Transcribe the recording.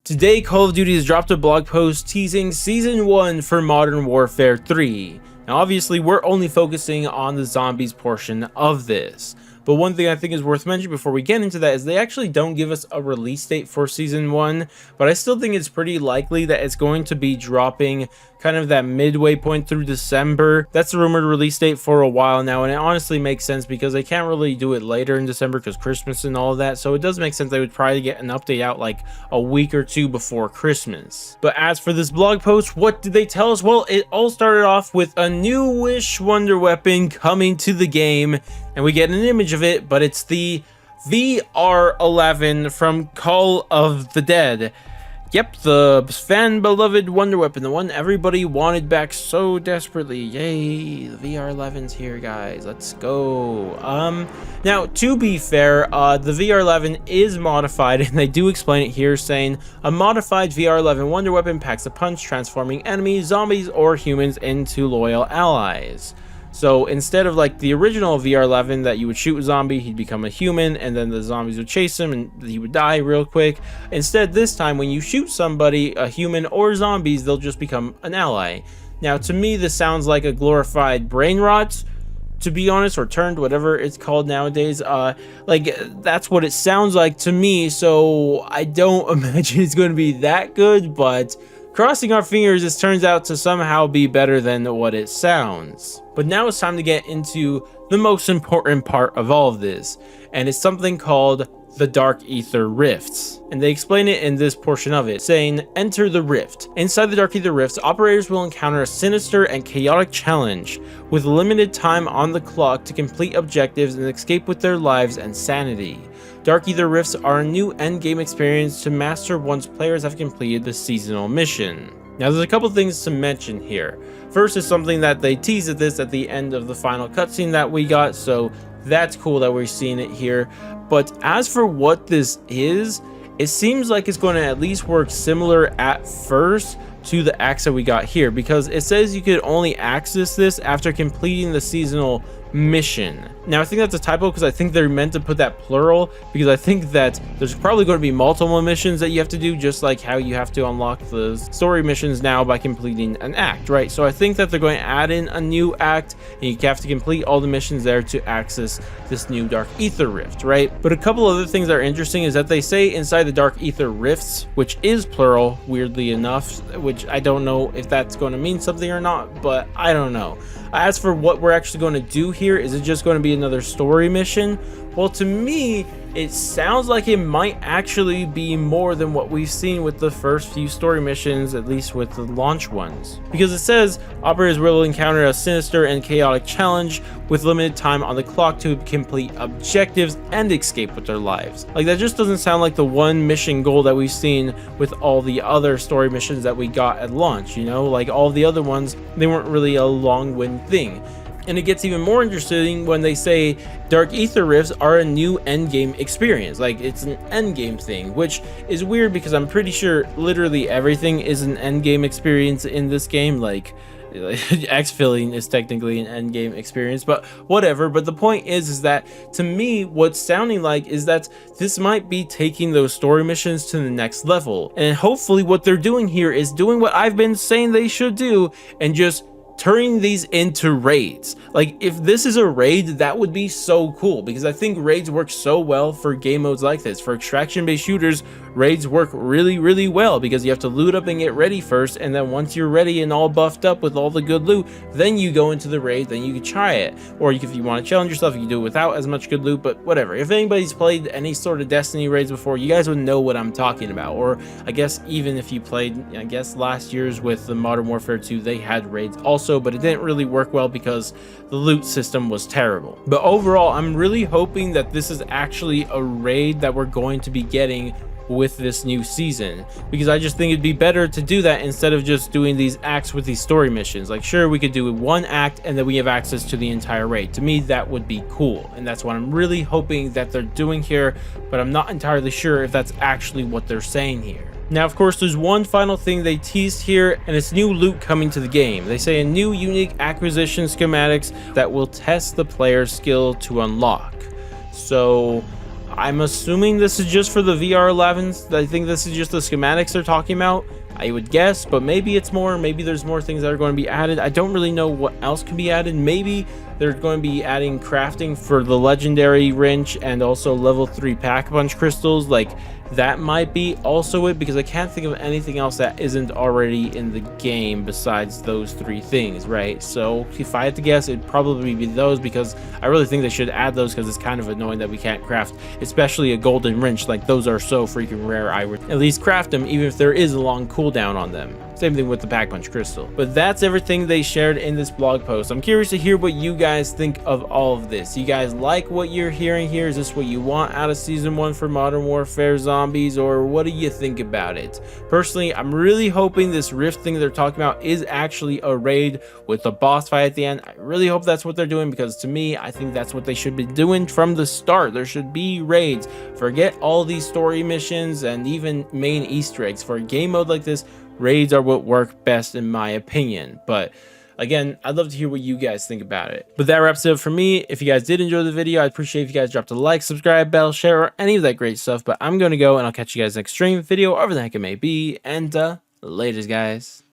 Today, Call of Duty has dropped a blog post teasing Season 1 for Modern Warfare 3. Now, obviously, we're only focusing on the zombies portion of this. But one thing I think is worth mentioning before we get into that is they actually don't give us a release date for Season 1, but I still think it's pretty likely that it's going to be dropping kind of that midway point through December. That's the rumored release date for a while now, and it honestly makes sense because they can't really do it later in December because Christmas and all of that, so it does make sense they would probably get an update out like a week or two before Christmas. But as for this blog post, what did they tell us? Well, it all started off with a newish wonder weapon coming to the game, and we get an image of it, but it's the VR11 from Call of the Dead. Yep, the fan-beloved wonder weapon, the one everybody wanted back so desperately. Yay, the VR11's here, guys. Let's go. Now, to be fair, the VR11 is modified, and they do explain it here, saying, a modified VR11 wonder weapon packs a punch, transforming enemies, zombies, or humans into loyal allies. So instead of like the original VR11 that you would shoot a zombie, he'd become a human, and then the zombies would chase him and he would die real quick. Instead, this time when you shoot somebody, a human or zombies, they'll just become an ally. Now, to me, this sounds like a glorified brain rot, to be honest, or turned, whatever it's called nowadays. Like, that's what it sounds like to me, so I don't imagine it's going to be that good, but crossing our fingers, this turns out to somehow be better than what it sounds. But now it's time to get into the most important part of all of this, and it's something called the Dark Ether Rifts. And they explain it in this portion of it, saying, enter the rift. Inside the Dark Ether Rifts, operators will encounter a sinister and chaotic challenge with limited time on the clock to complete objectives and escape with their lives and sanity. Dark Ether Rifts are a new endgame experience to master once players have completed the seasonal mission. Now, there's a couple things to mention here. First is something that they teased this at the end of the final cutscene that we got, so that's cool that we're seeing it here. But as for what this is, it seems like it's going to at least work similar at first to the axe that we got here, because it says you could only access this after completing the seasonal mission. Now, I think that's a typo because I think they're meant to put that plural, because I think that there's probably going to be multiple missions that you have to do, just like how you have to unlock the story missions now by completing an act, right? So I think that they're going to add in a new act, and you have to complete all the missions there to access this new Dark Ether Rift, right? But a couple other things that are interesting is that they say inside the Dark Ether Rifts, which is plural, weirdly enough, which I don't know if that's going to mean something or not, but I don't know. As for what we're actually going to do here, is it just going to be another story mission? Well, to me, it sounds like it might actually be more than what we've seen with the first few story missions, at least with the launch ones. Because it says, operators will encounter a sinister and chaotic challenge with limited time on the clock to complete objectives and escape with their lives. Like, that just doesn't sound like the one mission goal that we've seen with all the other story missions that we got at launch, you know? Like, all the other ones, they weren't really a long-wind thing. And it gets even more interesting when they say Dark Ether Rifts are a new endgame experience. Like, it's an endgame thing, which is weird because I'm pretty sure literally everything is an endgame experience in this game. Like exfilling is technically an endgame experience, but whatever. But the point is that to me, what's sounding like is that this might be taking those story missions to the next level. And hopefully what they're doing here is doing what I've been saying they should do and just turning these into raids. Like, if this is a raid, that would be so cool, because I think raids work so well for game modes like this. For extraction based shooters, raids work really well because you have to loot up and get ready first, and then once you're ready and all buffed up with all the good loot, then you go into the raid, then you can try it. Or if you want to challenge yourself, you can do it without as much good loot, but whatever. If anybody's played any sort of Destiny raids before, you guys would know what I'm talking about. Or I guess even if you played, I guess last year's with the Modern Warfare 2, they had raids also, but it didn't really work well because the loot system was terrible. But overall, I'm really hoping that this is actually a raid that we're going to be getting with this new season, because I just think it'd be better to do that instead of just doing these acts with these story missions. Like, sure, we could do one act and then we have access to the entire raid. To me, that would be cool, and that's what I'm really hoping that they're doing here, but I'm not entirely sure if that's actually what they're saying here. Now, of course, there's one final thing they teased here, and it's new loot coming to the game. They say a new unique acquisition schematics that will test the player's skill to unlock. So I'm assuming this is just for the VR11s. I think this is just the schematics they're talking about, I would guess, but maybe it's more. Maybe there's more things that are going to be added. I don't really know what else can be added. Maybe they're going to be adding crafting for the legendary wrench and also level 3 pack-a-punch crystals. Like, that might be also it, because I can't think of anything else that isn't already in the game besides those 3 things, right? So if I had to guess, it'd probably be those, because I really think they should add those, because it's kind of annoying that we can't craft, especially a golden wrench. Like, those are so freaking rare. I would at least craft them even if there is a long cooldown on them. Same thing with the pack punch crystal. But that's everything they shared in this blog post. I'm curious to hear what you guys think of all of this. You guys like what you're hearing here? Is this what you want out of season 1 for Modern Warfare Zombies, or what do you think about it? Personally, I'm really hoping this rift thing they're talking about is actually a raid with a boss fight at the end. I really hope that's what they're doing, because to me, I think that's what they should be doing from the start. There should be raids. Forget all these story missions and even main Easter eggs. For a game mode like this, raids are what work best in my opinion. But again, I'd love to hear what you guys think about it. But that wraps it up for me. If you guys did enjoy the video, I'd appreciate if you guys dropped a like, subscribe, bell, share, or any of that great stuff. But I'm going to go, and I'll catch you guys next stream, video, whatever the heck it may be. And laters, guys.